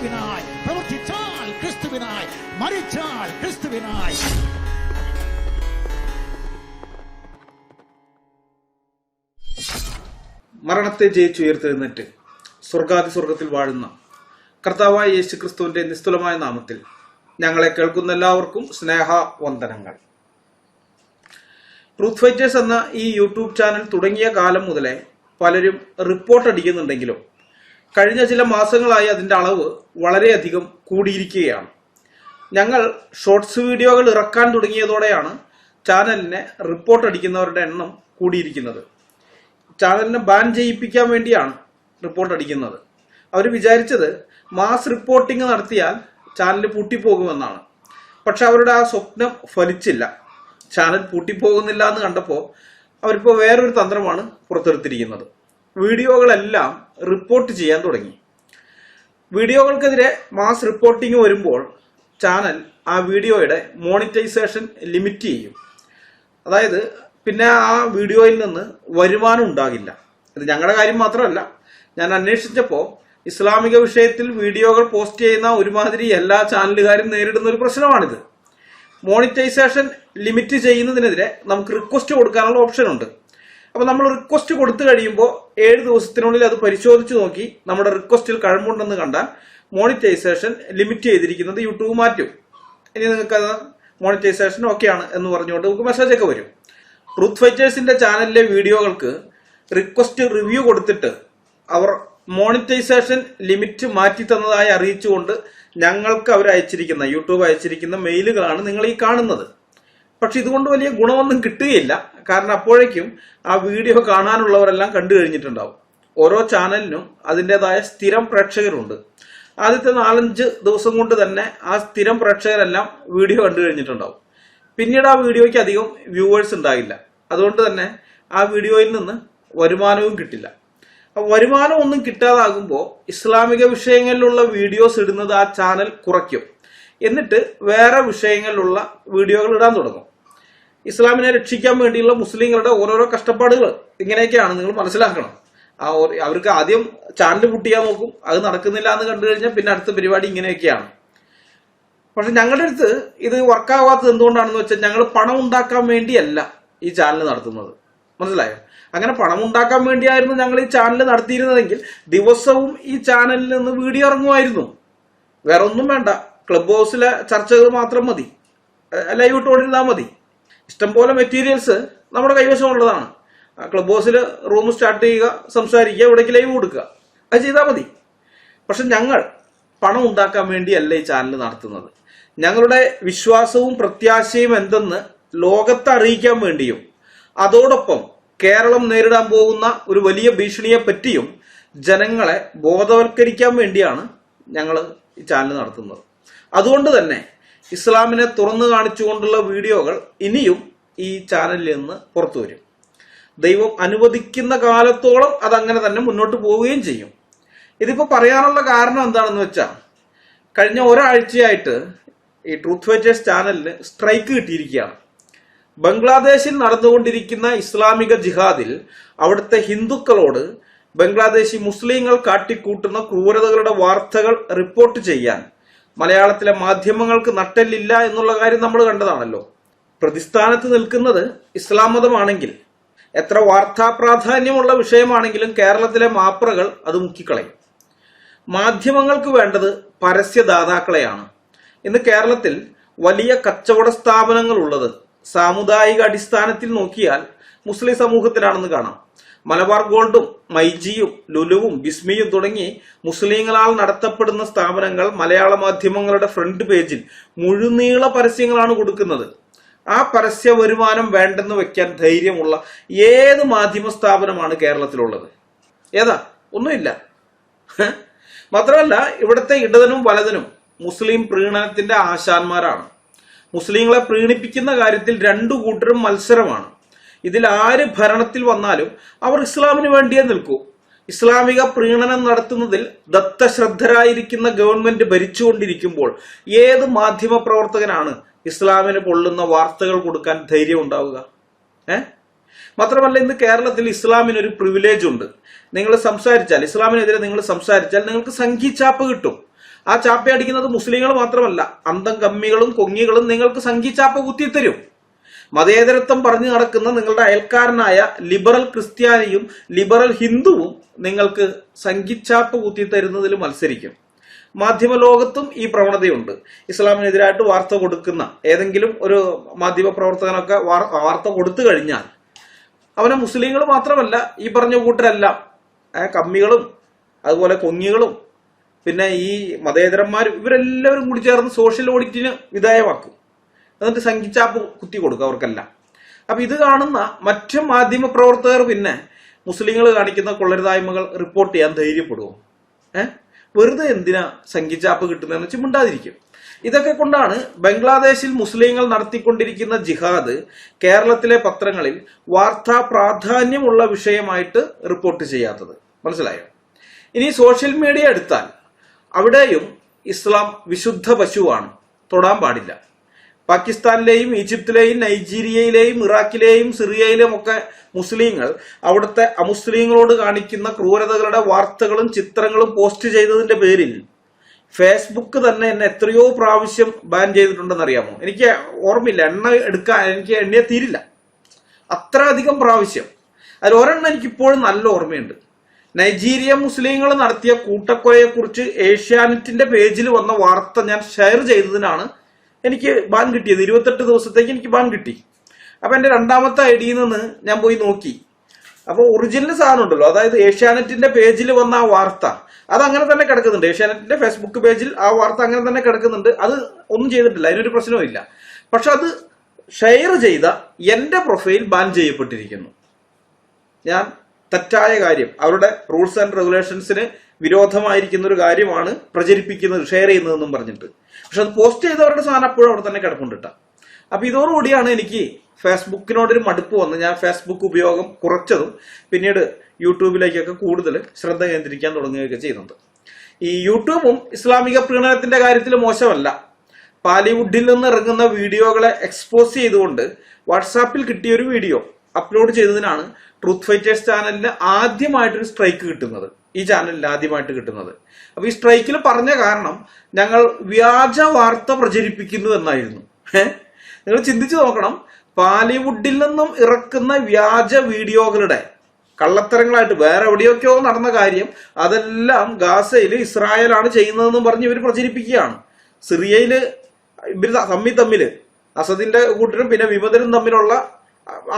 ക്രിസ്തുവിനായി, പ്രവർത്തിച്ചാൽ ക്രിസ്തുവിനായി, മരിച്ചാൽ ക്രിസ്തുവിനായി. മരണത്തെ ജയിച്ചുയർത്തെഴുന്നേറ്റ് സ്വർഗാതിസ്വർഗത്തിൽ വാഴുന്ന കർത്താവായ യേശു ക്രിസ്തുവിന്റെ നിസ്തുലമായ നാമത്തിൽ ഞങ്ങളെ കേൾക്കുന്ന എല്ലാവർക്കും സ്നേഹവന്ദനങ്ങൾ. ട്രൂത്ത് ഫൈറ്റേഴ്സ് എന്ന ഈ യൂട്യൂബ് ചാനൽ തുടങ്ങിയ കാലം മുതലേ പലരും റിപ്പോർട്ട് അടിക്കുന്നുണ്ടെങ്കിലും കഴിഞ്ഞ ചില മാസങ്ങളായി അതിന്റെ അളവ് വളരെയധികം കൂടിയിരിക്കുകയാണ്. ഞങ്ങൾ ഷോർട്സ് വീഡിയോകൾ ഇറക്കാൻ തുടങ്ങിയതോടെയാണ് ചാനലിനെ റിപ്പോർട്ട് അടിക്കുന്നവരുടെ എണ്ണം കൂടിയിരിക്കുന്നത്. ചാനലിനെ ബാൻ ചെയ്യിപ്പിക്കാൻ വേണ്ടിയാണ് റിപ്പോർട്ട് അടിക്കുന്നത്. അവർ വിചാരിച്ചത് മാസ് റിപ്പോർട്ടിംഗ് നടത്തിയാൽ ചാനൽ പൂട്ടിപ്പോകുമെന്നാണ്. പക്ഷെ അവരുടെ ആ സ്വപ്നം ഫലിച്ചില്ല. ചാനൽ പൂട്ടിപ്പോകുന്നില്ല എന്ന് കണ്ടപ്പോൾ അവരിപ്പോൾ വേറൊരു തന്ത്രമാണ് പുറത്തെടുത്തിരിക്കുന്നത്. വീഡിയോകളെല്ലാം റിപ്പോർട്ട് ചെയ്യാൻ തുടങ്ങി. വീഡിയോകൾക്കെതിരെ മാസ് റിപ്പോർട്ടിംഗ് വരുമ്പോൾ ചാനൽ ആ വീഡിയോയുടെ മോണിറ്റൈസേഷൻ ലിമിറ്റ് ചെയ്യും. അതായത് പിന്നെ ആ വീഡിയോയിൽ നിന്ന് വരുമാനം ഉണ്ടാകില്ല. ഇത് ഞങ്ങളുടെ കാര്യം മാത്രമല്ല, ഞാൻ അന്വേഷിച്ചപ്പോൾ ഇസ്ലാമിക വിഷയത്തിൽ വീഡിയോകൾ പോസ്റ്റ് ചെയ്യുന്ന ഒരുമാതിരി എല്ലാ ചാനലുകാരും നേരിടുന്ന ഒരു പ്രശ്നമാണിത്. മോണിറ്റൈസേഷൻ ലിമിറ്റ് ചെയ്യുന്നതിനെതിരെ നമുക്ക് റിക്വസ്റ്റ് കൊടുക്കാനുള്ള ഓപ്ഷൻ ഉണ്ട്. അപ്പോൾ നമ്മൾ റിക്വസ്റ്റ് കൊടുത്തു കഴിയുമ്പോൾ 7 ദിവസത്തിനുള്ളിൽ അത് പരിശോധിച്ച് നോക്കി നമ്മുടെ റിക്വസ്റ്റിൽ കഴമ്പുണ്ടെന്ന് കണ്ടാൽ മോണിറ്റൈസേഷൻ ലിമിറ്റ് ചെയ്തിരിക്കുന്നത് യൂട്യൂബ് മാറ്റും. ഇനി നിങ്ങൾക്ക് അത് മോണിറ്റൈസേഷൻ ഓക്കെയാണ് എന്ന് പറഞ്ഞുകൊണ്ട് നമുക്ക് മെസ്സേജ് ഒക്കെ വരും. ട്രൂത്ത് ഫൈറ്റേഴ്സിന്റെ ചാനലിലെ വീഡിയോകൾക്ക് റിക്വസ്റ്റ് റിവ്യൂ കൊടുത്തിട്ട് അവർ മോണിറ്റൈസേഷൻ ലിമിറ്റ് മാറ്റി തന്നതായി അറിയിച്ചുകൊണ്ട് ഞങ്ങൾക്ക് അവർ അയച്ചിരിക്കുന്ന യൂട്യൂബ് അയച്ചിരിക്കുന്ന മെയിലുകളാണ് നിങ്ങൾ ഈ കാണുന്നത്. പക്ഷെ ഇതുകൊണ്ട് വലിയ ഗുണമൊന്നും കിട്ടുകയില്ല. കാരണം അപ്പോഴേക്കും ആ വീഡിയോ കാണാനുള്ളവരെല്ലാം കണ്ടു കഴിഞ്ഞിട്ടുണ്ടാവും. ഓരോ ചാനലിനും അതിൻ്റെതായ സ്ഥിരം പ്രേക്ഷകരുണ്ട്. ആദ്യത്തെ 4-5 ദിവസം കൊണ്ട് തന്നെ ആ സ്ഥിരം പ്രേക്ഷകരെല്ലാം വീഡിയോ കണ്ടു കഴിഞ്ഞിട്ടുണ്ടാവും. പിന്നീട് ആ വീഡിയോയ്ക്ക് അധികം വ്യൂവേഴ്സ് ഉണ്ടാകില്ല. അതുകൊണ്ട് തന്നെ ആ വീഡിയോയിൽ നിന്ന് വരുമാനവും കിട്ടില്ല. വരുമാനം ഒന്നും കിട്ടാതാകുമ്പോൾ ഇസ്ലാമിക വിഷയങ്ങളിലുള്ള വീഡിയോസ് ഇടുന്നത് ആ ചാനൽ കുറയ്ക്കും. എന്നിട്ട് വേറെ വിഷയങ്ങളിലുള്ള വീഡിയോകൾ ഇടാൻ തുടങ്ങും. ഇസ്ലാമിനെ രക്ഷിക്കാൻ വേണ്ടിയുള്ള മുസ്ലിങ്ങളുടെ ഓരോരോ കഷ്ടപ്പാടുകൾ ഇങ്ങനെയൊക്കെയാണ്, നിങ്ങൾ മനസ്സിലാക്കണം. അവർക്ക് ആദ്യം ചാനൽ പൂട്ടിയാൻ നോക്കും, അത് നടക്കുന്നില്ല എന്ന് കണ്ടു കഴിഞ്ഞാൽ പിന്നെ അടുത്ത പരിപാടി ഇങ്ങനെയൊക്കെയാണ്. പക്ഷെ ഞങ്ങളുടെ അടുത്ത് ഇത് വർക്കാവാത്തത് എന്തുകൊണ്ടാണെന്ന് വെച്ചാൽ ഞങ്ങൾ പണം ഉണ്ടാക്കാൻ വേണ്ടിയല്ല ഈ ചാനൽ നടത്തുന്നത്. മനസ്സിലായോ? അങ്ങനെ പണം ഉണ്ടാക്കാൻ വേണ്ടിയായിരുന്നു ഞങ്ങൾ ഈ ചാനൽ നടത്തിയിരുന്നതെങ്കിൽ ദിവസവും ഈ ചാനലിൽ നിന്ന് വീഡിയോ ഇറങ്ങുമായിരുന്നു. വേറെ ഒന്നും വേണ്ട, ക്ലബ് ഹൗസിലെ ചർച്ചകൾ മാത്രം മതി, ലൈവ് ഇട്ടുകൊണ്ടിരുന്നാൽ മതി. ഇഷ്ടംപോലെ മെറ്റീരിയൽസ് നമ്മുടെ കൈവശമുള്ളതാണ്. ക്ലബ് ഹൗസിൽ റൂം സ്റ്റാർട്ട് ചെയ്യുക, സംസാരിക്കുക, ഇവിടേക്ക് ലൈവ് കൊടുക്കുക, അത് ചെയ്താൽ മതി. പക്ഷെ ഞങ്ങൾ പണം ഉണ്ടാക്കാൻ വേണ്ടിയല്ല ഈ ചാനൽ നടത്തുന്നത്. ഞങ്ങളുടെ വിശ്വാസവും പ്രത്യാശയും എന്തെന്ന് ലോകത്തെ അറിയിക്കാൻ വേണ്ടിയും അതോടൊപ്പം കേരളം നേരിടാൻ പോകുന്ന ഒരു വലിയ ഭീഷണിയെ പറ്റിയും ജനങ്ങളെ ബോധവൽക്കരിക്കാൻ വേണ്ടിയാണ് ഞങ്ങൾ ഈ ചാനൽ നടത്തുന്നത്. അതുകൊണ്ട് തന്നെ ഇസ്ലാമിനെ തുറന്നു കാണിച്ചുകൊണ്ടുള്ള വീഡിയോകൾ ഇനിയും ഈ ചാനലിൽ നിന്ന് പുറത്തു വരും. ദൈവം അനുവദിക്കുന്ന കാലത്തോളം അതങ്ങനെ തന്നെ മുന്നോട്ട് പോവുകയും ചെയ്യും. ഇതിപ്പോ പറയാനുള്ള കാരണം എന്താണെന്ന് വെച്ചാൽ കഴിഞ്ഞ ഒരാഴ്ചയായിട്ട് ഈ ട്രൂത്ത് ഫൈറ്റേഴ്സ് ചാനലിന് സ്ട്രൈക്ക് കിട്ടിയിരിക്കുകയാണ്. ബംഗ്ലാദേശിൽ നടന്നുകൊണ്ടിരിക്കുന്ന ഇസ്ലാമിക ജിഹാദിൽ അവിടുത്തെ ഹിന്ദുക്കളോട് ബംഗ്ലാദേശി മുസ്ലിങ്ങൾ കാട്ടിക്കൂട്ടുന്ന ക്രൂരതകളുടെ വാർത്തകൾ റിപ്പോർട്ട് ചെയ്യാൻ മലയാളത്തിലെ മാധ്യമങ്ങൾക്ക് നട്ടെല്ലില്ല എന്നുള്ള കാര്യം നമ്മൾ കണ്ടതാണല്ലോ. പ്രതിസ്ഥാനത്ത് നിൽക്കുന്നത് ഇസ്ലാം മതമാണെങ്കിൽ എത്ര വാർത്താ പ്രാധാന്യമുള്ള വിഷയമാണെങ്കിലും കേരളത്തിലെ മാപ്രകൾ അത് മുക്കിക്കളയും. മാധ്യമങ്ങൾക്ക് വേണ്ടത് പരസ്യദാതാക്കളെയാണ്. ഇന്ന് കേരളത്തിൽ വലിയ കച്ചവട സ്ഥാപനങ്ങൾ ഉള്ളത് സാമുദായിക അടിസ്ഥാനത്തിൽ നോക്കിയാൽ മുസ്ലിം സമൂഹത്തിലാണെന്ന് കാണാം. മലബാർ ഗോൾഡും മൈജിയും ലുലുവും ബിസ്മിയും തുടങ്ങി മുസ്ലിങ്ങളാൽ നടത്തപ്പെടുന്ന സ്ഥാപനങ്ങൾ മലയാള മാധ്യമങ്ങളുടെ ഫ്രണ്ട് പേജിൽ മുഴുനീള പരസ്യങ്ങളാണ് കൊടുക്കുന്നത്. ആ പരസ്യ വരുമാനം വേണ്ടെന്ന് വെക്കാൻ ധൈര്യമുള്ള ഏത് മാധ്യമ സ്ഥാപനമാണ് കേരളത്തിലുള്ളത്? ഏതാ? ഒന്നുമില്ല. മാത്രമല്ല ഇവിടുത്തെ ഇടതനും വലതനും മുസ്ലിം പ്രീണനത്തിന്റെ ആശാന്മാരാണ്. മുസ്ലിങ്ങളെ പ്രീണിപ്പിക്കുന്ന കാര്യത്തിൽ രണ്ടു കൂട്ടരും മത്സരമാണ്. ഇതിൽ ആര് ഭരണത്തിൽ വന്നാലും അവർ ഇസ്ലാമിന് വേണ്ടിയേ നിൽക്കൂ. ഇസ്ലാമിക പ്രീണനം നടത്തുന്നതിൽ ദത്തശ്രദ്ധരായിരിക്കുന്ന ഗവൺമെന്റ് ഭരിച്ചുകൊണ്ടിരിക്കുമ്പോൾ ഏത് മാധ്യമ പ്രവർത്തകനാണ് ഇസ്ലാമിന് പൊള്ളുന്ന വാർത്തകൾ കൊടുക്കാൻ ധൈര്യം ഉണ്ടാവുക? മാത്രമല്ല ഇന്ന് കേരളത്തിൽ ഇസ്ലാമിന് ഒരു പ്രിവിലേജ് ഉണ്ട്. നിങ്ങൾ സംസാരിച്ചാൽ, ഇസ്ലാമിനെതിരെ നിങ്ങൾ സംസാരിച്ചാൽ നിങ്ങൾക്ക് സംഘിച്ചാപ്പ് കിട്ടും. ആ ചാപ്പയടിക്കുന്നത് മുസ്ലിങ്ങൾ മാത്രമല്ല, അന്തം കമ്മികളും കൊങ്ങികളും നിങ്ങൾക്ക് സംഘിച്ചാപ്പ കുത്തിത്തരും. മതേതരത്വം പറഞ്ഞു നടക്കുന്ന നിങ്ങളുടെ അയൽക്കാരനായ ലിബറൽ ക്രിസ്ത്യാനിയും ലിബറൽ ഹിന്ദുവും നിങ്ങൾക്ക് സംഘിച്ചാപ്പ് കുത്തിത്തരുന്നതിൽ മത്സരിക്കും. മാധ്യമ ലോകത്തും ഈ പ്രവണതയുണ്ട്. ഇസ്ലാമിനെതിരായിട്ട് വാർത്ത കൊടുക്കുന്ന ഏതെങ്കിലും ഒരു മാധ്യമ പ്രവർത്തകനൊക്കെ വാർത്ത കൊടുത്തു കഴിഞ്ഞാൽ അവനെ മുസ്ലിങ്ങൾ മാത്രമല്ല ഈ പറഞ്ഞ കൂട്ടരെല്ലാം കമ്മികളും അതുപോലെ കൊങ്ങികളും പിന്നെ ഈ മതേതരന്മാരും ഇവരെല്ലാവരും കൂടി ചേർന്ന് സോഷ്യൽ ഓഡിറ്റിന് വിധേയമാക്കും. എന്നിട്ട് സംഘിച്ചാപ്പ് കുത്തി കൊടുക്കും അവർക്കെല്ലാം. അപ്പൊ ഇത് കാണുന്ന മറ്റു മാധ്യമ പ്രവർത്തകർ പിന്നെ മുസ്ലിങ്ങൾ കാണിക്കുന്ന കൊള്ളരുതായ്മകൾ റിപ്പോർട്ട് ചെയ്യാൻ ധൈര്യപ്പെടുമോ? വെറുതെ എന്തിനാ സംഘിച്ചാപ്പ് കിട്ടുന്നതെന്ന് വെച്ച് മിണ്ടാതിരിക്കും. ഇതൊക്കെ കൊണ്ടാണ് ബംഗ്ലാദേശിൽ മുസ്ലിങ്ങൾ നടത്തിക്കൊണ്ടിരിക്കുന്ന ജിഹാദ് കേരളത്തിലെ പത്രങ്ങളിൽ വാർത്താ പ്രാധാന്യമുള്ള വിഷയമായിട്ട് റിപ്പോർട്ട് ചെയ്യാത്തത്. മനസ്സിലായോ? ഇനി സോഷ്യൽ മീഡിയ എടുത്താൽ അവിടെയും ഇസ്ലാം വിശുദ്ധ പശുവാണ്, തൊടാൻ പാടില്ല. പാകിസ്ഥാനിലെയും ഈജിപ്തിലെയും നൈജീരിയയിലെയും ഇറാഖിലെയും സിറിയയിലും ഒക്കെ മുസ്ലിങ്ങൾ അവിടുത്തെ അമുസ്ലിങ്ങളോട് കാണിക്കുന്ന ക്രൂരതകളുടെ വാർത്തകളും ചിത്രങ്ങളും പോസ്റ്റ് ചെയ്തതിന്റെ പേരിൽ ഫേസ്ബുക്ക് തന്നെ എന്നെ എത്രയോ പ്രാവശ്യം ബാൻ ചെയ്തിട്ടുണ്ടെന്ന് അറിയാമോ? എനിക്ക് ഓർമ്മയില്ല, എനിക്ക് എണ്ണിയെ തീരില്ല, അത്ര അധികം പ്രാവശ്യം. അതിൽ ഒരെണ്ണം എനിക്കിപ്പോഴും നല്ല ഓർമ്മയുണ്ട്. നൈജീരിയ മുസ്ലിങ്ങൾ നടത്തിയ കൂട്ടക്കൊലയെക്കുറിച്ച് ഏഷ്യാനെറ്റിന്റെ പേജിൽ വന്ന വാർത്ത ഞാൻ ഷെയർ ചെയ്തതിനാണ് എനിക്ക് ബാൻ കിട്ടിയത്. 28 ദിവസത്തേക്ക് എനിക്ക് ബാൻ കിട്ടി. അപ്പൊ എന്റെ രണ്ടാമത്തെ ഐഡിയിൽ നിന്ന് ഞാൻ പോയി നോക്കി. അപ്പൊ ഒറിജിനൽ സാധനം ഉണ്ടല്ലോ, അതായത് ഏഷ്യാനെറ്റിന്റെ പേജിൽ വന്ന ആ വാർത്ത അത് അങ്ങനെ തന്നെ കിടക്കുന്നുണ്ട്. ഏഷ്യാനെറ്റിന്റെ ഫേസ്ബുക്ക് പേജിൽ ആ വാർത്ത അങ്ങനെ തന്നെ കിടക്കുന്നുണ്ട്. അത് ഒന്നും ചെയ്തിട്ടില്ല, അതിനൊരു പ്രശ്നവും ഇല്ല. പക്ഷെ അത് ഷെയർ ചെയ്ത എന്റെ പ്രൊഫൈൽ ബാൻ ചെയ്യപ്പെട്ടിരിക്കുന്നു. ഞാൻ തെറ്റായ കാര്യം, അവരുടെ റൂൾസ് ആൻഡ് റെഗുലേഷൻസിന് വിരോധമായിരിക്കുന്ന ഒരു കാര്യമാണ് പ്രചരിപ്പിക്കുന്നത്, ഷെയർ ചെയ്യുന്നതെന്നും പറഞ്ഞിട്ട്. പക്ഷെ അത് പോസ്റ്റ് ചെയ്തവരുടെ സാധനം അപ്പോഴും അവിടെ തന്നെ കിടപ്പുണ്ടിട്ട. അപ്പൊ ഇതോടുകൂടിയാണ് എനിക്ക് ഫേസ്ബുക്കിനോടൊരു മടുപ്പ് വന്ന് ഞാൻ ഫേസ്ബുക്ക് ഉപയോഗം കുറച്ചതും പിന്നീട് യൂട്യൂബിലേക്കൊക്കെ കൂടുതൽ ശ്രദ്ധ കേന്ദ്രീകരിക്കാൻ തുടങ്ങുകയൊക്കെ ചെയ്യുന്നത്. ഈ യൂട്യൂബും ഇസ്ലാമിക പ്രീണനത്തിന്റെ കാര്യത്തിൽ മോശമല്ല. ബാലിവുഡിൽ നിന്ന് ഇറങ്ങുന്ന വീഡിയോകളെ എക്സ്പോസ് ചെയ്തുകൊണ്ട് വാട്സാപ്പിൽ കിട്ടിയ ഒരു വീഡിയോ അപ്ലോഡ് ചെയ്തതിനാണ് ട്രൂത്ത് ഫൈറ്റേഴ്സ് ചാനലിന് ആദ്യമായിട്ടൊരു സ്ട്രൈക്ക് കിട്ടുന്നത്. ഈ ചാനലിൽ ആദ്യമായിട്ട് കിട്ടുന്നത്. അപ്പൊ ഈ സ്ട്രൈക്കിൽ പറഞ്ഞ കാരണം ഞങ്ങൾ വ്യാജ വാർത്ത പ്രചരിപ്പിക്കുന്നു എന്നായിരുന്നു. നിങ്ങൾ ചിന്തിച്ചു നോക്കണം, ബാലിവുഡിൽ നിന്നും ഇറക്കുന്ന വ്യാജ വീഡിയോകളുടെ കള്ളത്തരങ്ങളായിട്ട് വേറെ എവിടെയൊക്കെയോ നടന്ന കാര്യം അതെല്ലാം ഗാസയിൽ ഇസ്രായേലാണ് ചെയ്യുന്നതെന്നും പറഞ്ഞ് ഇവർ പ്രചരിപ്പിക്കുകയാണ്. സിറിയയില് ഇവർ തമ്മില് അസദിന്റെ കൂട്ടരും പിന്നെ വിമതരും തമ്മിലുള്ള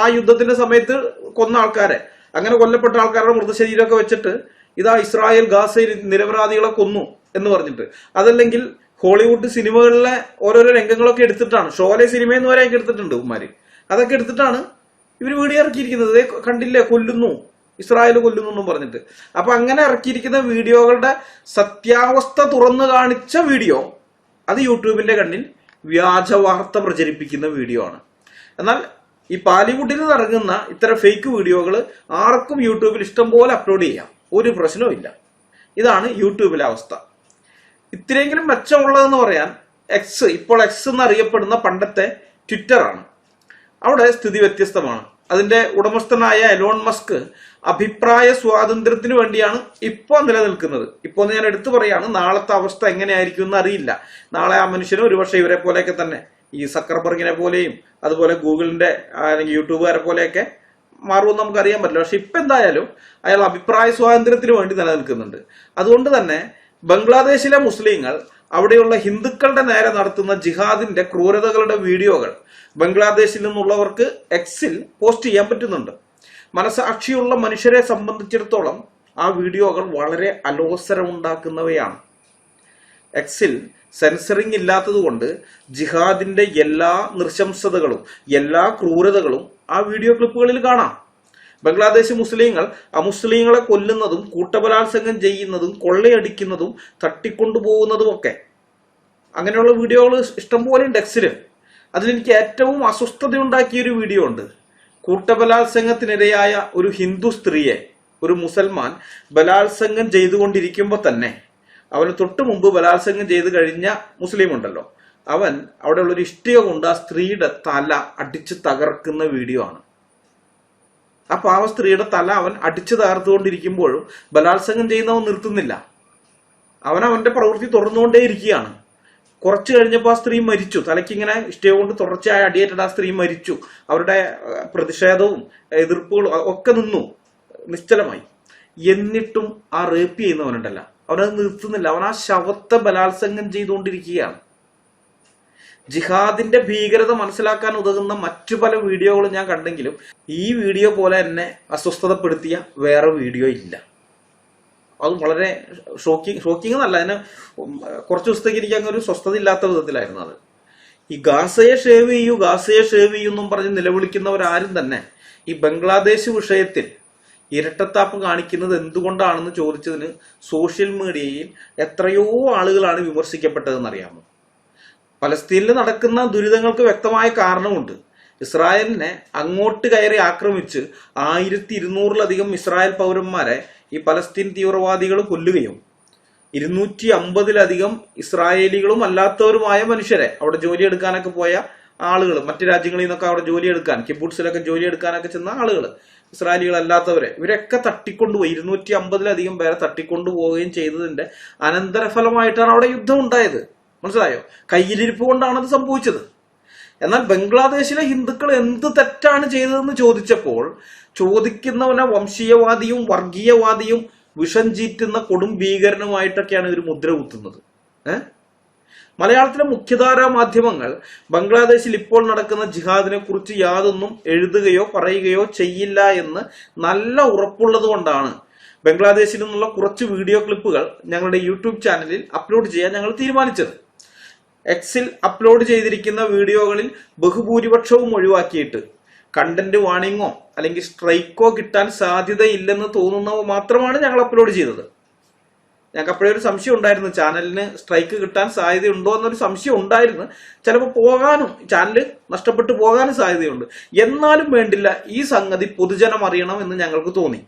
ആ യുദ്ധത്തിന്റെ സമയത്ത് കൊന്ന ആൾക്കാരെ, അങ്ങനെ കൊല്ലപ്പെട്ട ആൾക്കാരുടെ മൃതശരീരമൊക്കെ വെച്ചിട്ട് ഇതാ ഇസ്രായേൽ ഗാസയിൽ നിരപരാധികളെ കൊന്നു എന്ന് പറഞ്ഞിട്ട്, അതല്ലെങ്കിൽ ഹോളിവുഡ് സിനിമകളിലെ ഓരോരോ രംഗങ്ങളൊക്കെ എടുത്തിട്ടാണ്, ഷോലെ സിനിമയെന്ന് വരെ എടുത്തിട്ടുണ്ട് ഉമ്മാര്, അതൊക്കെ എടുത്തിട്ടാണ് ഇവർ വീഡിയോ ഇറക്കിയിരിക്കുന്നത്. കണ്ടില്ലേ, കൊല്ലുന്നു, ഇസ്രായേൽ കൊല്ലുന്നു എന്നും പറഞ്ഞിട്ട്. അപ്പൊ അങ്ങനെ ഇറക്കിയിരിക്കുന്ന വീഡിയോകളുടെ സത്യാവസ്ഥ തുറന്നു കാണിച്ച വീഡിയോ അത് യൂട്യൂബിന്റെ കണ്ണിൽ വ്യാജ വാർത്ത പ്രചരിപ്പിക്കുന്ന വീഡിയോ ആണ്. എന്നാൽ ഈ ബാലിവുഡിൽ നിന്ന് ഇറങ്ങുന്ന ഇത്തരം ഫേക്ക് വീഡിയോകൾ ആർക്കും യൂട്യൂബിൽ ഇഷ്ടം പോലെ അപ്ലോഡ് ചെയ്യാം, ഒരു പ്രശ്നവും ഇല്ല. ഇതാണ് യൂട്യൂബിലെ അവസ്ഥ. ഇത്രയെങ്കിലും മെച്ചമുള്ളതെന്ന് പറയാൻ ഇപ്പോൾ എക്സ് എന്നറിയപ്പെടുന്ന പണ്ടത്തെ ട്വിറ്റർ ആണ്. അവിടെ സ്ഥിതി വ്യത്യസ്തമാണ്. അതിന്റെ ഉടമസ്ഥനായ എലോൺ മസ്ക് അഭിപ്രായ സ്വാതന്ത്ര്യത്തിന് വേണ്ടിയാണ് ഇപ്പോൾ നിലനിൽക്കുന്നത്. ഇപ്പോൾ ഞാൻ എടുത്തു പറയാണ്, നാളത്തെ അവസ്ഥ എങ്ങനെയായിരിക്കും എന്ന് അറിയില്ല. നാളെ ആ മനുഷ്യനും ഒരുപക്ഷെ ഇവരെ പോലെയൊക്കെ തന്നെ, ഈ സക്കർബർഗിനെ പോലെയും അതുപോലെ ഗൂഗിളിന്റെ അല്ലെങ്കിൽ യൂട്യൂബുകാരെ പോലെയൊക്കെ മാറുമെന്ന് നമുക്ക് അറിയാൻ പറ്റില്ല. പക്ഷെ ഇപ്പൊ എന്തായാലും അയാൾ അഭിപ്രായ സ്വാതന്ത്ര്യത്തിന് വേണ്ടി നിലനിൽക്കുന്നുണ്ട്. അതുകൊണ്ട് തന്നെ ബംഗ്ലാദേശിലെ മുസ്ലിങ്ങൾ അവിടെയുള്ള ഹിന്ദുക്കളുടെ നേരെ നടത്തുന്ന ജിഹാദിന്റെ ക്രൂരതകളുടെ വീഡിയോകൾ ബംഗ്ലാദേശിൽ നിന്നുള്ളവർക്ക് എക്സിൽ പോസ്റ്റ് ചെയ്യാൻ പറ്റുന്നുണ്ട്. മനസാക്ഷിയുള്ള മനുഷ്യരെ സംബന്ധിച്ചിടത്തോളം ആ വീഡിയോകൾ വളരെ അലോസരമുണ്ടാക്കുന്നവയാണ്. എക്സിൽ സെൻസറിങ് ഇല്ലാത്തതുകൊണ്ട് ജിഹാദിന്റെ എല്ലാ നൃശംസതകളും എല്ലാ ക്രൂരതകളും ആ വീഡിയോ ക്ലിപ്പുകളിൽ കാണാം. ബംഗ്ലാദേശ് മുസ്ലിങ്ങൾ അമുസ്ലിങ്ങളെ കൊല്ലുന്നതും കൂട്ടബലാത്സംഗം ചെയ്യുന്നതും കൊള്ളയടിക്കുന്നതും തട്ടിക്കൊണ്ടുപോകുന്നതും ഒക്കെ അങ്ങനെയുള്ള വീഡിയോകൾ ഇഷ്ടംപോലെ ഉണ്ട് എക്സില്. അതിലെനിക്ക് ഏറ്റവും അസ്വസ്ഥതയുണ്ടാക്കിയ ഒരു വീഡിയോ ഉണ്ട്. കൂട്ടബലാത്സംഗത്തിനിരയായ ഒരു ഹിന്ദു സ്ത്രീയെ ഒരു മുസൽമാൻ ബലാത്സംഗം ചെയ്തുകൊണ്ടിരിക്കുമ്പോൾ തന്നെ അവന് തൊട്ടു മുമ്പ് ബലാത്സംഗം ചെയ്ത് കഴിഞ്ഞ മുസ്ലിം ഉണ്ടല്ലോ, അവൻ അവിടെയുള്ള ഒരു ഇഷ്ടിക കൊണ്ട് ആ സ്ത്രീയുടെ തല അടിച്ച് തകർക്കുന്ന വീഡിയോ ആണ്. ആ പാവ സ്ത്രീയുടെ തല അവൻ അടിച്ചു തകർത്തുകൊണ്ടിരിക്കുമ്പോഴും ബലാത്സംഗം ചെയ്യുന്നവൻ നിർത്തുന്നില്ല. അവന്റെ പ്രവൃത്തി തുടർന്നുകൊണ്ടേയിരിക്കുകയാണ്. കുറച്ചു കഴിഞ്ഞപ്പോൾ ആ സ്ത്രീ മരിച്ചു. തലയ്ക്കിങ്ങനെ ഇഷ്ടം കൊണ്ട് തുടർച്ചയായി അടിയേറ്റിട്ട് ആ സ്ത്രീ മരിച്ചു. അവരുടെ പ്രതിഷേധവും എതിർപ്പുകളും ഒക്കെ നിന്നു, നിശ്ചലമായി. എന്നിട്ടും ആ റേപ്പ് ചെയ്യുന്നവനുണ്ടല്ല, അവനത് നിർത്തുന്നില്ല. അവൻ ആ ശവത്തെ ബലാത്സംഗം ചെയ്തുകൊണ്ടിരിക്കുകയാണ്. ജിഹാദിന്റെ ഭീകരത മനസ്സിലാക്കാൻ ഉതകുന്ന മറ്റു പല വീഡിയോകളും ഞാൻ കണ്ടെങ്കിലും ഈ വീഡിയോ പോലെ എന്നെ അസ്വസ്ഥതപ്പെടുത്തിയ വേറെ വീഡിയോ ഇല്ല. അത് വളരെ ഷോക്കിംഗ് എന്നല്ല, അതിന് കുറച്ച് ദിവസത്തേക്ക് എനിക്ക് അങ്ങനെ ഒരു സ്വസ്ഥത ഇല്ലാത്ത വിധത്തിലായിരുന്നു അത്. ഈ ഗാസയെ ഷേവ് ചെയ്യൂ എന്നും പറഞ്ഞ് നിലവിളിക്കുന്നവരാരും തന്നെ ഈ ബംഗ്ലാദേശ് വിഷയത്തിൽ ഇരട്ടത്താപ്പ് കാണിക്കുന്നത് എന്തുകൊണ്ടാണെന്ന് ചോദിച്ചതിന് സോഷ്യൽ മീഡിയയിൽ എത്രയോ ആളുകളാണ് വിമർശിക്കപ്പെട്ടതെന്നറിയാമോ? പലസ്തീനിൽ നടക്കുന്ന ദുരിതങ്ങൾക്ക് വ്യക്തമായ കാരണമുണ്ട്. ഇസ്രായേലിനെ അങ്ങോട്ട് കയറി ആക്രമിച്ച് 1200-ലധികം ഇസ്രായേൽ പൗരന്മാരെ ഈ പലസ്തീൻ തീവ്രവാദികൾ കൊല്ലുകയും 250-ലധികം ഇസ്രായേലികളും അല്ലാത്തവരുമായ മനുഷ്യരെ, അവിടെ ജോലിയെടുക്കാനൊക്കെ പോയ ആളുകൾ, മറ്റു രാജ്യങ്ങളിൽ നിന്നൊക്കെ അവിടെ ജോലിയെടുക്കാൻ, കിബുട്സിലൊക്കെ ജോലിയെടുക്കാനൊക്കെ ചെന്ന ആളുകൾ, ഇസ്രായേലികളല്ലാത്തവരെ, ഇവരൊക്കെ തട്ടിക്കൊണ്ടുപോയി 250-ലധികം പേരെ തട്ടിക്കൊണ്ടുപോവുകയും ചെയ്തതിന്റെ അനന്തരഫലമായിട്ടാണ് അവിടെ യുദ്ധം ഉണ്ടായത്. മനസ്സിലായോ? കയ്യിലിരിപ്പ് കൊണ്ടാണ് അത് സംഭവിച്ചത്. എന്നാൽ ബംഗ്ലാദേശിലെ ഹിന്ദുക്കൾ എന്ത് തെറ്റാണ് ചെയ്തതെന്ന് ചോദിച്ചപ്പോൾ ചോദിക്കുന്നവനെ വംശീയവാദിയും വർഗീയവാദിയും വിഷം ചീറ്റുന്ന കൊടും ഭീകരനുമായിട്ടൊക്കെയാണ് ഇവർ മുദ്ര കുത്തുന്നത്. മലയാളത്തിലെ മുഖ്യധാരാ മാധ്യമങ്ങൾ ബംഗ്ലാദേശിൽ ഇപ്പോൾ നടക്കുന്ന ജിഹാദിനെ കുറിച്ച് യാതൊന്നും എഴുതുകയോ പറയുകയോ ചെയ്യില്ല എന്ന് നല്ല ഉറപ്പുള്ളത് കൊണ്ടാണ് ബംഗ്ലാദേശിൽ നിന്നുള്ള കുറച്ച് വീഡിയോ ക്ലിപ്പുകൾ ഞങ്ങളുടെ യൂട്യൂബ് ചാനലിൽ അപ്ലോഡ് ചെയ്യാൻ ഞങ്ങൾ തീരുമാനിച്ചത്. എക്സിൽ അപ്ലോഡ് ചെയ്തിരിക്കുന്ന വീഡിയോകളിൽ ബഹുഭൂരിപക്ഷവും ഒഴിവാക്കിയിട്ട് കണ്ടന്റ് വാണിങ്ങോ അല്ലെങ്കിൽ സ്ട്രൈക്കോ കിട്ടാൻ സാധ്യതയില്ലെന്ന് തോന്നുന്നവ മാത്രമാണ് ഞങ്ങൾ അപ്ലോഡ് ചെയ്തത്. ഞങ്ങൾക്ക് അപ്പോഴേ ഒരു സംശയം ഉണ്ടായിരുന്നു, ചാനലിന് സ്ട്രൈക്ക് കിട്ടാൻ സാധ്യതയുണ്ടോ എന്നൊരു സംശയം ഉണ്ടായിരുന്നു. ചിലപ്പോൾ പോകാനും, ചാനൽ നഷ്ടപ്പെട്ടു പോകാനും സാധ്യതയുണ്ട്. എന്നാലും വേണ്ടില്ല, ഈ സംഗതി പൊതുജനം അറിയണം എന്ന് ഞങ്ങൾക്ക് തോന്നി.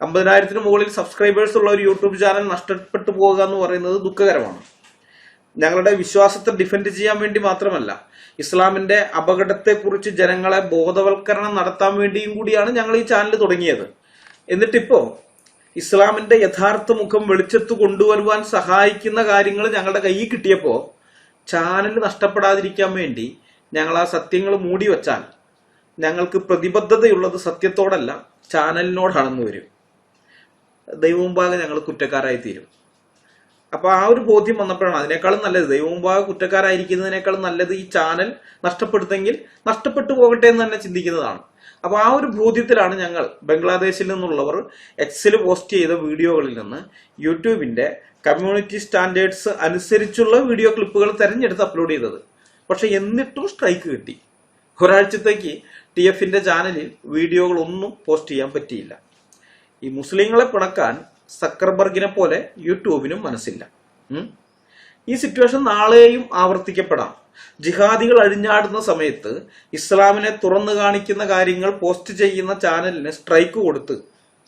50,000-ന് മുകളിൽ സബ്സ്ക്രൈബേഴ്സ് ഉള്ള ഒരു യൂട്യൂബ് ചാനൽ നഷ്ടപ്പെട്ടു പോകുക എന്ന് പറയുന്നത് ദുഃഖകരമാണ്. ഞങ്ങളുടെ വിശ്വാസത്തെ ഡിഫെൻഡ് ചെയ്യാൻ വേണ്ടി മാത്രമല്ല, ഇസ്ലാമിന്റെ അപകടത്തെക്കുറിച്ച് ജനങ്ങളെ ബോധവൽക്കരണം നടത്താൻ വേണ്ടിയും കൂടിയാണ് ഞങ്ങൾ ഈ ചാനൽ തുടങ്ങിയത്. എന്നിട്ടിപ്പോ ഇസ്ലാമിന്റെ യഥാർത്ഥ മുഖം വെളിച്ചത്ത് കൊണ്ടുവരുവാൻ സഹായിക്കുന്ന കാര്യങ്ങൾ ഞങ്ങളുടെ കയ്യിൽ കിട്ടിയപ്പോ ചാനൽ നഷ്ടപ്പെടാതിരിക്കാൻ വേണ്ടി ഞങ്ങൾ ആ സത്യങ്ങൾ മൂടി വച്ചാൽ ഞങ്ങൾക്ക് പ്രതിബദ്ധതയുള്ളത് സത്യത്തോടല്ല ചാനലിനോടാണെന്ന് വരും. ദൈവമുമ്പാകെ ഞങ്ങൾ കുറ്റക്കാരായി തീരും. അപ്പൊ ആ ഒരു ബോധ്യം വന്നപ്പോഴാണ് അതിനേക്കാളും നല്ലത്, ദൈവമുമ്പാകെ കുറ്റക്കാരായിരിക്കുന്നതിനേക്കാളും നല്ലത് ഈ ചാനൽ നഷ്ടപ്പെടുത്തെങ്കിൽ നഷ്ടപ്പെട്ടു പോകട്ടെ എന്ന് തന്നെ ചിന്തിക്കുന്നതാണ്. അപ്പൊ ആ ഒരു ബോധ്യത്തിലാണ് ഞങ്ങൾ ബംഗ്ലാദേശിൽ നിന്നുള്ളവർ എക്സിൽ പോസ്റ്റ് ചെയ്ത വീഡിയോകളിൽ നിന്ന് യൂട്യൂബിന്റെ കമ്മ്യൂണിറ്റി സ്റ്റാൻഡേർഡ്സ് അനുസരിച്ചുള്ള വീഡിയോ ക്ലിപ്പുകൾ തെരഞ്ഞെടുത്ത് അപ്ലോഡ് ചെയ്തത്. പക്ഷെ എന്നിട്ടും സ്ട്രൈക്ക് കിട്ടി. ഒരാഴ്ചത്തേക്ക് TFന്റെ ചാനലിൽ വീഡിയോകളൊന്നും പോസ്റ്റ് ചെയ്യാൻ പറ്റിയില്ല. ഈ മുസ്ലിങ്ങളെ പിണക്കാൻ സക്കർബർഗിനെ പോലെ യൂട്യൂബിനും മനസ്സില്ല. ഈ സിറ്റുവേഷൻ നാളെയും ആവർത്തിക്കപ്പെടാം. ജിഹാദികൾ അഴിഞ്ഞാടുന്ന സമയത്ത് ഇസ്ലാമിനെ തുറന്നു കാണിക്കുന്ന കാര്യങ്ങൾ പോസ്റ്റ് ചെയ്യുന്ന ചാനലിന് സ്ട്രൈക്ക് കൊടുത്ത്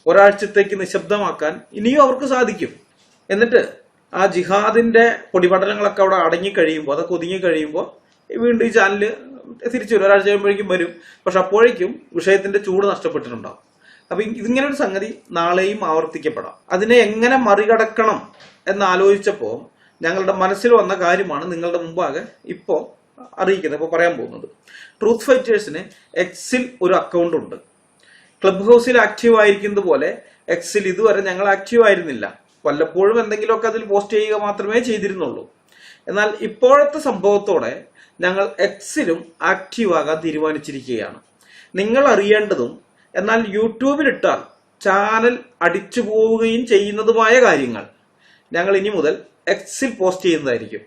ഒരാഴ്ചത്തേക്ക് നിശബ്ദമാക്കാൻ ഇനിയും അവർക്ക് സാധിക്കും. എന്നിട്ട് ആ ജിഹാദിന്റെ പൊടിപടലങ്ങളൊക്കെ അവിടെ അടങ്ങിക്കഴിയുമ്പോൾ, അതൊക്കെ ഒതുങ്ങി കഴിയുമ്പോൾ വീണ്ടും ഈ ചാനല് തിരിച്ചു വരും. ഒരാഴ്ച കഴിയുമ്പോഴേക്കും വരും. പക്ഷെ അപ്പോഴേക്കും വിഷയത്തിന്റെ ചൂട് നഷ്ടപ്പെട്ടിട്ടുണ്ടാവും. അപ്പൊ ഇതിങ്ങനെ ഒരു സംഗതി നാളെയും ആവർത്തിക്കപ്പെടാം. അതിനെ എങ്ങനെ മറികടക്കണം എന്നാലോചിച്ചപ്പോ ഞങ്ങളുടെ മനസ്സിൽ വന്ന കാര്യമാണ് നിങ്ങളുടെ മുമ്പാകെ ഇപ്പോ അറിയിക്കുന്നത്, ഇപ്പൊ പറയാൻ പോകുന്നത്. ട്രൂത്ത് ഫൈറ്റേഴ്സിന് എക്സിൽ ഒരു അക്കൗണ്ട് ഉണ്ട്. ക്ലബ് ഹൗസിൽ ആക്റ്റീവ് ആയിരിക്കുന്നത് പോലെ എക്സിൽ ഇതുവരെ ഞങ്ങൾ ആക്റ്റീവ് ആയിരുന്നില്ല. വല്ലപ്പോഴും എന്തെങ്കിലുമൊക്കെ അതിൽ പോസ്റ്റ് ചെയ്യുക മാത്രമേ ചെയ്തിരുന്നുള്ളൂ. എന്നാൽ ഇപ്പോഴത്തെ സംഭവത്തോടെ ഞങ്ങൾ എക്സിലും ആക്റ്റീവ് ആകാൻ തീരുമാനിച്ചിരിക്കുകയാണ്. നിങ്ങൾ അറിയേണ്ടതും എന്നാൽ യൂട്യൂബിലിട്ടാൽ ചാനൽ അടിച്ചു പോവുകയും ചെയ്യുന്നതുമായ കാര്യങ്ങൾ ഞങ്ങൾ ഇനി മുതൽ എക്സിൽ പോസ്റ്റ് ചെയ്യുന്നതായിരിക്കും.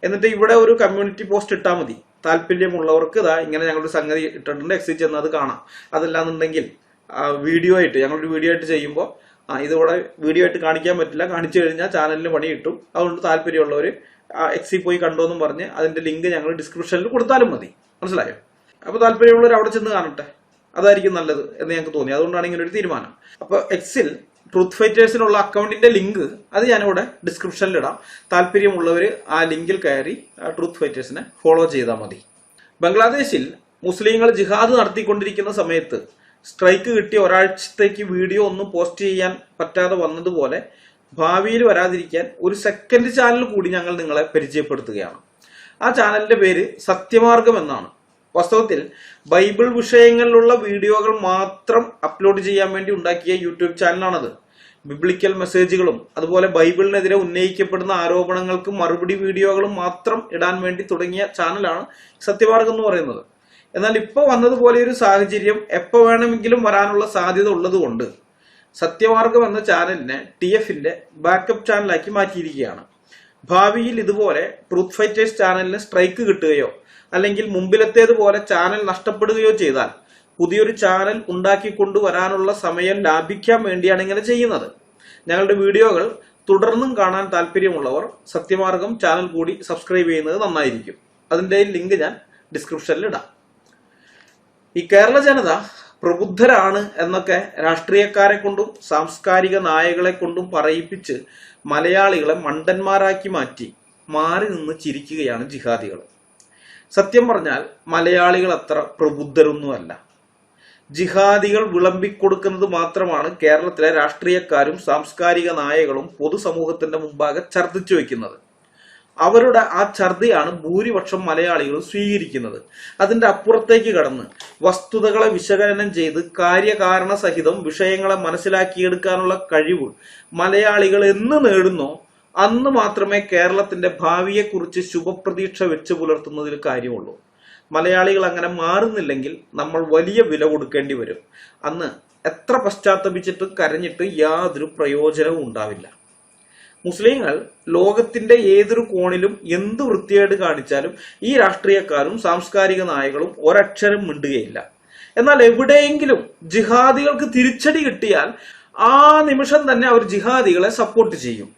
എന്നിട്ട് ഇവിടെ ഒരു കമ്മ്യൂണിറ്റി പോസ്റ്റ് ഇട്ടാൽ മതി. താല്പര്യമുള്ളവർക്ക് ഇതാ ഇങ്ങനെ ഞങ്ങളൊരു സംഗതി ഇട്ടിട്ടുണ്ട്, എക്സിൽ ചെന്ന് അത് കാണാം. അതല്ലാന്നുണ്ടെങ്കിൽ വീഡിയോ ആയിട്ട്, ഞങ്ങളൊരു വീഡിയോ ആയിട്ട് ചെയ്യുമ്പോൾ ഇതിവിടെ വീഡിയോ ആയിട്ട് കാണിക്കാൻ പറ്റില്ല, കാണിച്ചു കഴിഞ്ഞാൽ ചാനലിന് പണി കിട്ടും. അതുകൊണ്ട് താല്പര്യമുള്ളവർ എക്സിൽ പോയി കണ്ടോന്നും പറഞ്ഞ് അതിന്റെ ലിങ്ക് ഞങ്ങൾ ഡിസ്ക്രിപ്ഷനിൽ കൊടുത്താലും മതി. മനസ്സിലായോ? അപ്പൊ താല്പര്യമുള്ളവർ അവിടെ ചെന്ന് കാണട്ടെ, അതായിരിക്കും നല്ലത് എന്ന് ഞങ്ങൾക്ക് തോന്നി. അതുകൊണ്ടാണ് ഇങ്ങനെ ഒരു തീരുമാനം. അപ്പൊ എക്സിൽ ട്രൂത്ത് ഫൈറ്റേഴ്സിനുള്ള അക്കൗണ്ടിന്റെ ലിങ്ക് അത് ഞാനിവിടെ ഡിസ്ക്രിപ്ഷനിൽ ഇടാം. താല്പര്യമുള്ളവർ ആ ലിങ്കിൽ കയറി ട്രൂത്ത് ഫൈറ്റേഴ്സിനെ ഫോളോ ചെയ്താൽ മതി. ബംഗ്ലാദേശിൽ മുസ്ലിങ്ങൾ ജിഹാദ് നടത്തിക്കൊണ്ടിരിക്കുന്ന സമയത്ത് സ്ട്രൈക്ക് കിട്ടിയ ഒരാഴ്ചത്തേക്ക് വീഡിയോ ഒന്നും പോസ്റ്റ് ചെയ്യാൻ പറ്റാതെ വന്നതുപോലെ ഭാവിയിൽ വരാതിരിക്കാൻ ഒരു സെക്കൻഡ് ചാനൽ കൂടി ഞങ്ങൾ നിങ്ങളെ പരിചയപ്പെടുത്തുകയാണ്. ആ ചാനലിന്റെ പേര് സത്യമാർഗം എന്നാണ്. വാസ്തവത്തിൽ ബൈബിൾ വിഷയങ്ങളിലുള്ള വീഡിയോകൾ മാത്രം അപ്ലോഡ് ചെയ്യാൻ വേണ്ടി ഉണ്ടാക്കിയ യൂട്യൂബ് ചാനലാണത്. ബിബ്ലിക്കൽ മെസ്സേജുകളും അതുപോലെ ബൈബിളിനെതിരെ ഉന്നയിക്കപ്പെടുന്ന ആരോപണങ്ങൾക്ക് മറുപടി വീഡിയോകളും മാത്രം ഇടാൻ വേണ്ടി തുടങ്ങിയ ചാനലാണ് സത്യമാർഗം എന്ന് പറയുന്നത്. എന്നാൽ ഇപ്പോൾ വന്നതുപോലെ ഒരു സാഹചര്യം എപ്പോൾ വേണമെങ്കിലും വരാനുള്ള സാധ്യത ഉള്ളതുകൊണ്ട് സത്യമാർഗം എന്ന ചാനലിനെ TFന്റെ ബാക്കപ്പ് ചാനലാക്കി മാറ്റിയിരിക്കുകയാണ്. ഭാവിയിൽ ഇതുപോലെ ട്രൂത്ത് ഫൈറ്റേഴ്സ് ചാനലിന് സ്ട്രൈക്ക് കിട്ടുകയോ അല്ലെങ്കിൽ മുമ്പിലത്തേതുപോലെ ചാനൽ നഷ്ടപ്പെടുകയോ ചെയ്താൽ പുതിയൊരു ചാനൽ ഉണ്ടാക്കിക്കൊണ്ടുവരാനുള്ള സമയം ലാഭിക്കാൻ വേണ്ടിയാണ് ഇങ്ങനെ ചെയ്യുന്നത്. ഞങ്ങളുടെ വീഡിയോകൾ തുടർന്നും കാണാൻ താല്പര്യമുള്ളവർ സത്യമാർഗം ചാനൽ കൂടി സബ്സ്ക്രൈബ് ചെയ്യുന്നത് നന്നായിരിക്കും. അതിന്റെ ലിങ്ക് ഞാൻ ഡിസ്ക്രിപ്ഷനിൽ ഇടാം. ഈ കേരള ജനത പ്രബുദ്ധരാണ് എന്നൊക്കെ രാഷ്ട്രീയക്കാരെ കൊണ്ടും സാംസ്കാരിക നായകളെ കൊണ്ടും പറയിപ്പിച്ച് മലയാളികളെ മണ്ടന്മാരാക്കി മാറ്റി മാറി നിന്ന് ചിരിക്കുകയാണ് ജിഹാദികൾ. സത്യം പറഞ്ഞാൽ മലയാളികൾ അത്ര പ്രബുദ്ധരൊന്നുമല്ല. ജിഹാദികൾ വിളമ്പിക്കൊടുക്കുന്നത് മാത്രമാണ് കേരളത്തിലെ രാഷ്ട്രീയക്കാരും സാംസ്കാരിക നായകളും പൊതുസമൂഹത്തിന്റെ മുമ്പാകെ ഛർദ്ദിച്ചു വെക്കുന്നത്. അവരുടെ ആ ഛർദ്ദിയാണ് ഭൂരിപക്ഷം മലയാളികളും സ്വീകരിക്കുന്നത്. അതിന്റെ അപ്പുറത്തേക്ക് കടന്ന് വസ്തുതകളെ വിശകലനം ചെയ്ത് കാര്യകാരണ സഹിതം വിഷയങ്ങളെ മനസ്സിലാക്കിയെടുക്കാനുള്ള കഴിവ് മലയാളികൾ എന്ന് നേടുന്നോ അന്ന് മാത്രമേ കേരളത്തിന്റെ ഭാവിയെക്കുറിച്ച് ശുഭപ്രതീക്ഷ വെച്ച് പുലർത്തുന്നതിൽ കാര്യമുള്ളൂ. മലയാളികൾ അങ്ങനെ മാറുന്നില്ലെങ്കിൽ നമ്മൾ വലിയ വില കൊടുക്കേണ്ടി വരും. അന്ന് എത്ര പശ്ചാത്തപിച്ചിട്ടും കരഞ്ഞിട്ട് യാതൊരു പ്രയോജനവും ഉണ്ടാവില്ല. മുസ്ലിങ്ങൾ ലോകത്തിന്റെ ഏതൊരു കോണിലും എന്ത് വൃത്തികേട് കാണിച്ചാലും ഈ രാഷ്ട്രീയക്കാരും സാംസ്കാരിക നായകളും ഒരക്ഷരം മിണ്ടുകയില്ല. എന്നാൽ എവിടെയെങ്കിലും ജിഹാദികൾക്ക് തിരിച്ചടി കിട്ടിയാൽ ആ നിമിഷം തന്നെ അവർ ജിഹാദികളെ സപ്പോർട്ട് ചെയ്യും.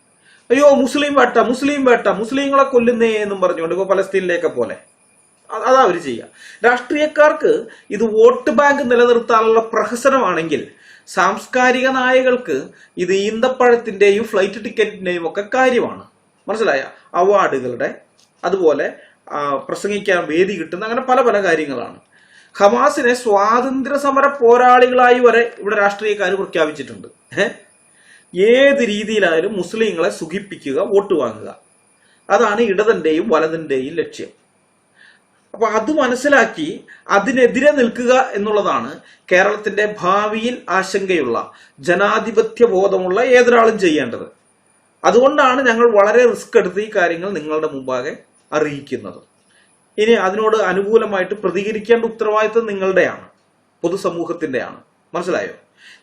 അയ്യോ മുസ്ലിം വേട്ട, മുസ്ലിം വേട്ട, മുസ്ലിങ്ങളെ കൊല്ലുന്നേ എന്നും പറഞ്ഞുകൊണ്ട് ഇപ്പൊ പലസ്തീനിലേക്ക് പോലെ അതാ അവർ ചെയ്യുക. രാഷ്ട്രീയക്കാർക്ക് ഇത് വോട്ട് ബാങ്ക് നിലനിർത്താനുള്ള പ്രഹസനമാണെങ്കിൽ സാംസ്കാരിക നായകൾക്ക് ഇത് ഈന്തപ്പഴത്തിന്റെയും ഫ്ലൈറ്റ് ടിക്കറ്റിന്റെയും ഒക്കെ കാര്യമാണ്. മനസ്സിലായ? അവാർഡുകളുടെ അതുപോലെ പ്രസംഗിക്കാൻ വേദി കിട്ടുന്ന അങ്ങനെ പല പല കാര്യങ്ങളാണ്. ഹമാസിനെ സ്വാതന്ത്ര്യ സമര പോരാളികളായി വരെ ഇവിടെ രാഷ്ട്രീയക്കാർ പ്രഖ്യാപിച്ചിട്ടുണ്ട്. ഏത് രീതിയിലായാലും മുസ്ലിങ്ങളെ സുഖിപ്പിക്കുക, വോട്ട് വാങ്ങുക, അതാണ് ഇടതിന്റെയും വലതിന്റെയും ലക്ഷ്യം. അപ്പൊ അത് മനസ്സിലാക്കി അതിനെതിരെ നിൽക്കുക എന്നുള്ളതാണ് കേരളത്തിന്റെ ഭാവിയിൽ ആശങ്കയുള്ള ജനാധിപത്യ ബോധമുള്ള ഏതൊരാളും ചെയ്യേണ്ടത്. അതുകൊണ്ടാണ് ഞങ്ങൾ വളരെ റിസ്ക് എടുത്ത് ഈ കാര്യങ്ങൾ നിങ്ങളുടെ മുമ്പാകെ അറിയിക്കുന്നത്. ഇനി അതിനോട് അനുകൂലമായിട്ട് പ്രതികരിക്കേണ്ട ഉത്തരവാദിത്വം നിങ്ങളുടെയാണ്, പൊതുസമൂഹത്തിന്റെയാണ്. മനസ്സിലായോ?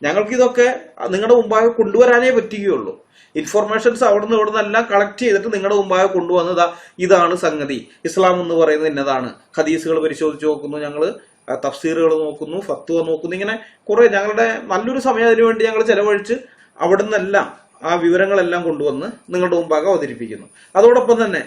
ഞങ്ങൾക്ക് ഇതൊക്കെ നിങ്ങളുടെ മുമ്പാകെ കൊണ്ടുവരാനേ പറ്റുകയുള്ളൂ. ഇൻഫർമേഷൻസ് അവിടുന്ന് ഇവിടുന്ന് എല്ലാം കളക്ട് ചെയ്തിട്ട് നിങ്ങളുടെ മുമ്പാകെ കൊണ്ടുവന്നതാ ഇതാണ് സംഗതി, ഇസ്ലാം എന്ന് പറയുന്നത് ഇന്നതാണ്. ഹദീസുകൾ പരിശോധിച്ച് നോക്കുന്നു, ഞങ്ങൾ തഫ്സീറുകൾ നോക്കുന്നു, ഫത്വ നോക്കുന്നു, ഇങ്ങനെ കുറെ ഞങ്ങളുടെ നല്ലൊരു സമയം അതിനു വേണ്ടി ഞങ്ങൾ ചെലവഴിച്ച് അവിടുന്നെല്ലാം ആ വിവരങ്ങളെല്ലാം കൊണ്ടുവന്ന് നിങ്ങളുടെ മുമ്പാകെ അവതരിപ്പിക്കുന്നു. അതോടൊപ്പം തന്നെ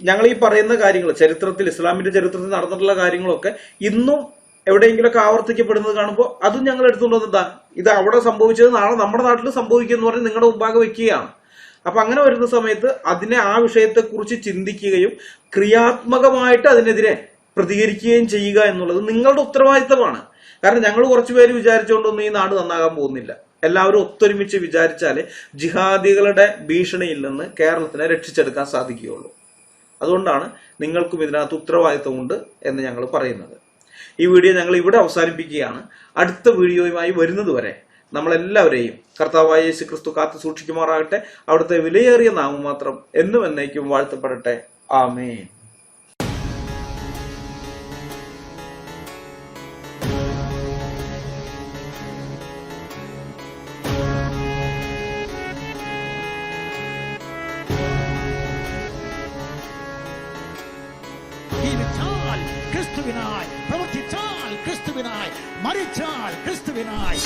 ഞങ്ങൾ ഈ പറയുന്ന കാര്യങ്ങൾ ചരിത്രത്തിൽ, ഇസ്ലാമിന്റെ ചരിത്രത്തിൽ നടന്നിട്ടുള്ള കാര്യങ്ങളൊക്കെ ഇന്നും എവിടെയെങ്കിലുമൊക്കെ ആവർത്തിക്കപ്പെടുന്നത് കാണുമ്പോൾ അതും ഞങ്ങൾ എടുത്തുകൊണ്ട് വന്നതാ ഇത് അവിടെ സംഭവിച്ചത് നാളെ നമ്മുടെ നാട്ടിൽ സംഭവിക്കും എന്ന് പറഞ്ഞ് നിങ്ങളുടെ മുമ്പാകെ വെക്കുകയാണ്. അപ്പൊ അങ്ങനെ വരുന്ന സമയത്ത് അതിനെ ആ വിഷയത്തെക്കുറിച്ച് ചിന്തിക്കുകയും ക്രിയാത്മകമായിട്ട് അതിനെതിരെ പ്രതികരിക്കുകയും ചെയ്യുക എന്നുള്ളത് നിങ്ങളുടെ ഉത്തരവാദിത്തമാണ്. കാരണം ഞങ്ങൾ കുറച്ചുപേര് വിചാരിച്ചുകൊണ്ടൊന്നും ഈ നാട് നന്നാകാൻ പോകുന്നില്ല. എല്ലാവരും ഒത്തൊരുമിച്ച് വിചാരിച്ചാല് ജിഹാദികളുടെ ഭീഷണിയിൽ നിന്ന് കേരളത്തിനെ രക്ഷിച്ചെടുക്കാൻ സാധിക്കുകയുള്ളൂ. അതുകൊണ്ടാണ് നിങ്ങൾക്കും ഇതിനകത്ത് ഉത്തരവാദിത്തമുണ്ട് എന്ന് ഞങ്ങൾ പറയുന്നത്. ഈ വീഡിയോ ഞങ്ങൾ ഇവിടെ അവസാനിപ്പിക്കുകയാണ്. അടുത്ത വീഡിയോയുമായി വരുന്നത് വരെ നമ്മളെല്ലാവരെയും കർത്താവായ യേശു ക്രിസ്തു കാത്തു സൂക്ഷിക്കുമാറാകട്ടെ. അവിടുത്തെ വിലയേറിയ നാമം മാത്രം എന്നും എന്നേക്കും വാഴ്ത്തപ്പെടട്ടെ. ആമേൻ. ക്രിസ്തുവിനായി പ്രവർത്തിച്ചാൽ ക്രിസ്തുവിനായി മരിച്ചാൽ ക്രിസ്തുവിനായി